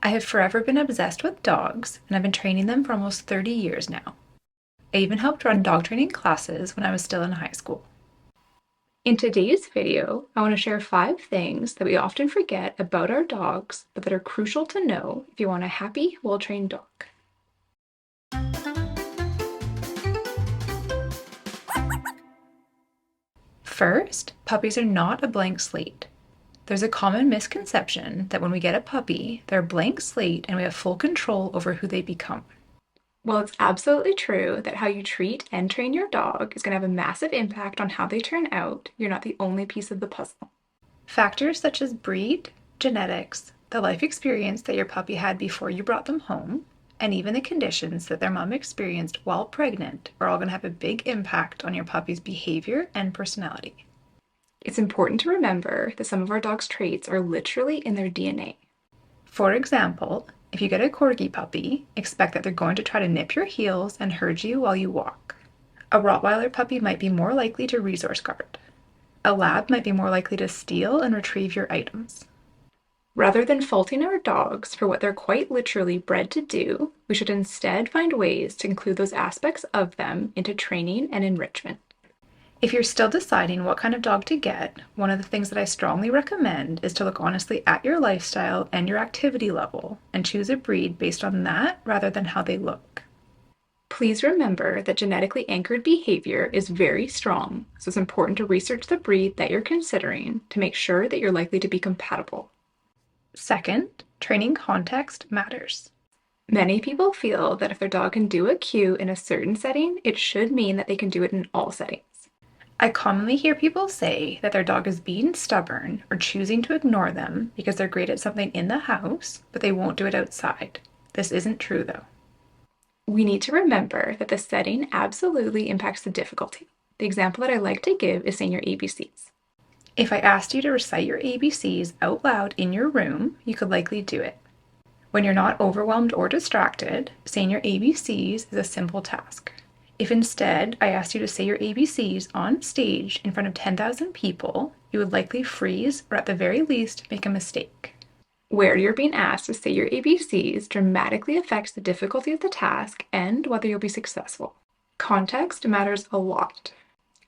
I have forever been obsessed with dogs, and I've been training them for almost 30 years now. I even helped run dog training classes when I was still in high school. In today's video, I want to share 5 things that we often forget about our dogs, but that are crucial to know if you want a happy, well-trained dog. First, puppies are not a blank slate. There's a common misconception that when we get a puppy, they're a blank slate and we have full control over who they become. While it's absolutely true that how you treat and train your dog is going to have a massive impact on how they turn out, you're not the only piece of the puzzle. Factors such as breed, genetics, the life experience that your puppy had before you brought them home, and even the conditions that their mom experienced while pregnant are all going to have a big impact on your puppy's behavior and personality. It's important to remember that some of our dog's traits are literally in their DNA. For example, if you get a corgi puppy, expect that they're going to try to nip your heels and herd you while you walk. A Rottweiler puppy might be more likely to resource guard. A lab might be more likely to steal and retrieve your items. Rather than faulting our dogs for what they're quite literally bred to do, we should instead find ways to include those aspects of them into training and enrichment. If you're still deciding what kind of dog to get, one of the things that I strongly recommend is to look honestly at your lifestyle and your activity level and choose a breed based on that rather than how they look. Please remember that genetically anchored behavior is very strong, so it's important to research the breed that you're considering to make sure that you're likely to be compatible. Second, training context matters. Many people feel that if their dog can do a cue in a certain setting, it should mean that they can do it in all settings. I commonly hear people say that their dog is being stubborn or choosing to ignore them because they're great at something in the house, but they won't do it outside. This isn't true though. We need to remember that the setting absolutely impacts the difficulty. The example that I like to give is saying your ABCs. If I asked you to recite your ABCs out loud in your room, you could likely do it. When you're not overwhelmed or distracted, saying your ABCs is a simple task. If instead I asked you to say your ABCs on stage in front of 10,000 people, you would likely freeze or at the very least make a mistake. Where you're being asked to say your ABCs dramatically affects the difficulty of the task and whether you'll be successful. Context matters a lot.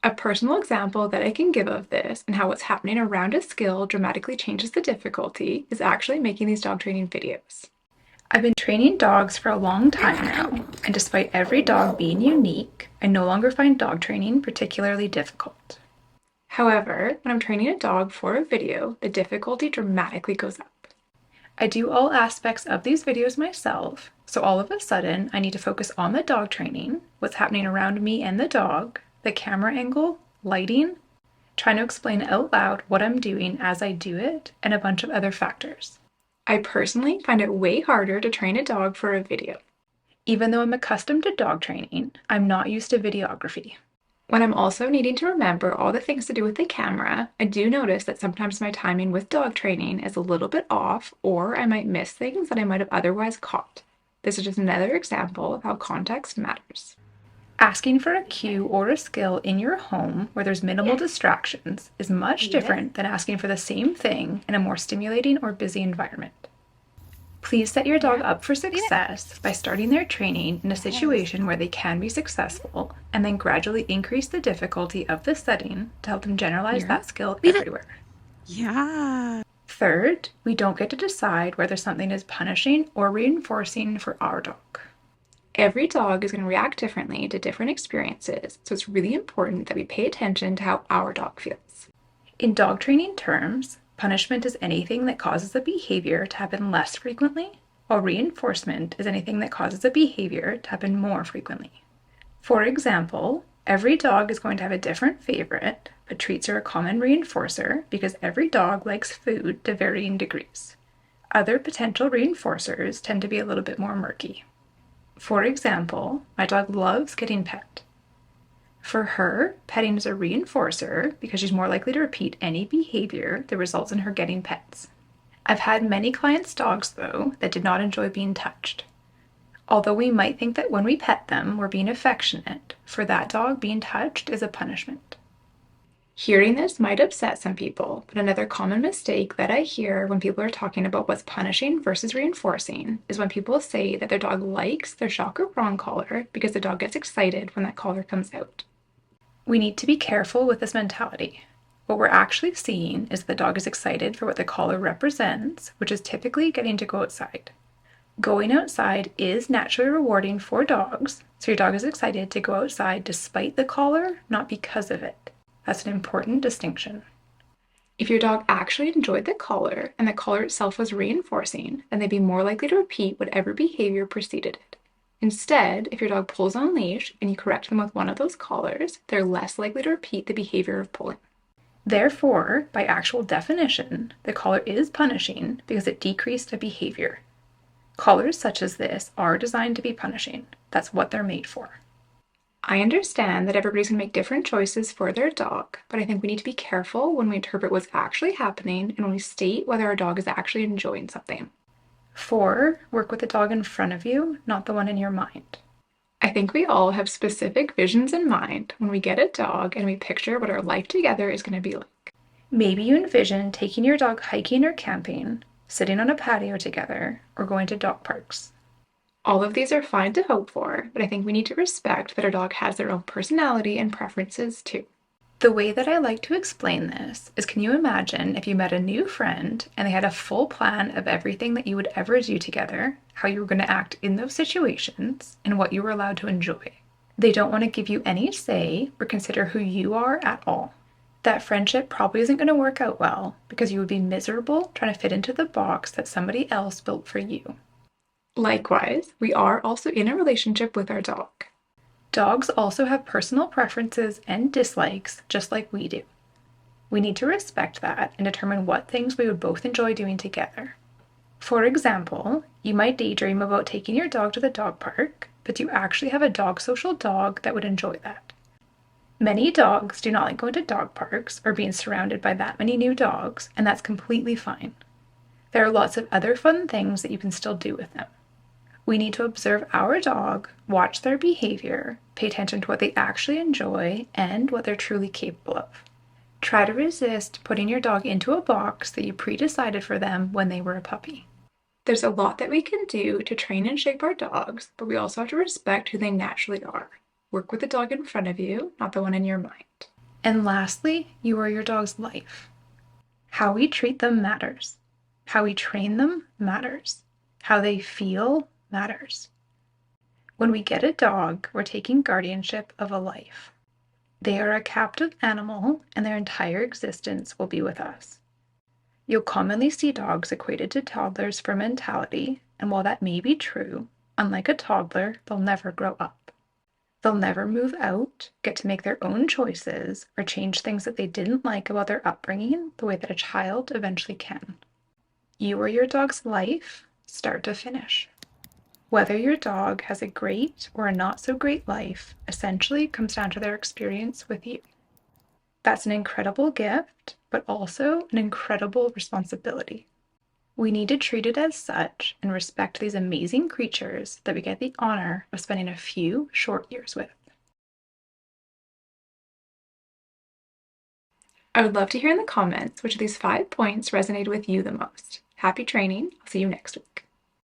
A personal example that I can give of this and how what's happening around a skill dramatically changes the difficulty is actually making these dog training videos. I've been training dogs for a long time now, and despite every dog being unique, I no longer find dog training particularly difficult. However, when I'm training a dog for a video, the difficulty dramatically goes up. I do all aspects of these videos myself, so all of a sudden I need to focus on the dog training, what's happening around me and the dog, the camera angle, lighting, trying to explain out loud what I'm doing as I do it, and a bunch of other factors. I personally find it way harder to train a dog for a video. Even though I'm accustomed to dog training, I'm not used to videography. When I'm also needing to remember all the things to do with the camera, I do notice that sometimes my timing with dog training is a little bit off, or I might miss things that I might have otherwise caught. This is just another example of how context matters. Asking for a cue or a skill in your home where there's minimal distractions is much different than asking for the same thing in a more stimulating or busy environment. Please set your dog up for success by starting their training in a situation where they can be successful and then gradually increase the difficulty of the setting to help them generalize that skill everywhere. Yeah. Third, we don't get to decide whether something is punishing or reinforcing for our dog. Every dog is going to react differently to different experiences, so it's really important that we pay attention to how our dog feels. In dog training terms, punishment is anything that causes a behavior to happen less frequently, while reinforcement is anything that causes a behavior to happen more frequently. For example, every dog is going to have a different favorite, but treats are a common reinforcer because every dog likes food to varying degrees. Other potential reinforcers tend to be a little bit more murky. For example, my dog loves getting pet. For her, petting is a reinforcer because she's more likely to repeat any behavior that results in her getting pets. I've had many clients' dogs, though, that did not enjoy being touched. Although we might think that when we pet them, we're being affectionate, for that dog, being touched is a punishment. Hearing this might upset some people, but another common mistake that I hear when people are talking about what's punishing versus reinforcing is when people say that their dog likes their shock or prong collar because the dog gets excited when that collar comes out. We need to be careful with this mentality. What we're actually seeing is the dog is excited for what the collar represents, which is typically getting to go outside. Going outside is naturally rewarding for dogs, so your dog is excited to go outside despite the collar, not because of it. That's an important distinction. If your dog actually enjoyed the collar and the collar itself was reinforcing, then they'd be more likely to repeat whatever behavior preceded it. Instead, if your dog pulls on leash and you correct them with one of those collars, they're less likely to repeat the behavior of pulling. Therefore, by actual definition, the collar is punishing because it decreased a behavior. Collars such as this are designed to be punishing. That's what they're made for. I understand that everybody's going to make different choices for their dog, but I think we need to be careful when we interpret what's actually happening and when we state whether our dog is actually enjoying something. 4, work with the dog in front of you, not the one in your mind. I think we all have specific visions in mind when we get a dog and we picture what our life together is going to be like. Maybe you envision taking your dog hiking or camping, sitting on a patio together, or going to dog parks. All of these are fine to hope for, but I think we need to respect that our dog has their own personality and preferences too. The way that I like to explain this is, can you imagine if you met a new friend and they had a full plan of everything that you would ever do together, how you were going to act in those situations, and what you were allowed to enjoy? They don't want to give you any say or consider who you are at all. That friendship probably isn't going to work out well because you would be miserable trying to fit into the box that somebody else built for you. Likewise, we are also in a relationship with our dog. Dogs also have personal preferences and dislikes just like we do. We need to respect that and determine what things we would both enjoy doing together. For example, you might daydream about taking your dog to the dog park, but you actually have a dog social dog that would enjoy that. Many dogs do not like going to dog parks or being surrounded by that many new dogs, and that's completely fine. There are lots of other fun things that you can still do with them. We need to observe our dog, watch their behavior, pay attention to what they actually enjoy and what they're truly capable of. Try to resist putting your dog into a box that you pre-decided for them when they were a puppy. There's a lot that we can do to train and shape our dogs, but we also have to respect who they naturally are. Work with the dog in front of you, not the one in your mind. And lastly, you are your dog's life. How we treat them matters. How we train them matters. How they feel matters. When we get a dog, we're taking guardianship of a life. They are a captive animal, and their entire existence will be with us. You'll commonly see dogs equated to toddlers for mentality, and while that may be true, unlike a toddler, they'll never grow up. They'll never move out, get to make their own choices, or change things that they didn't like about their upbringing the way that a child eventually can. You are your dog's life, start to finish. Whether your dog has a great or a not so great life essentially comes down to their experience with you. That's an incredible gift, but also an incredible responsibility. We need to treat it as such and respect these amazing creatures that we get the honor of spending a few short years with. I would love to hear in the comments which of these 5 points resonated with you the most. Happy training. I'll see you next week.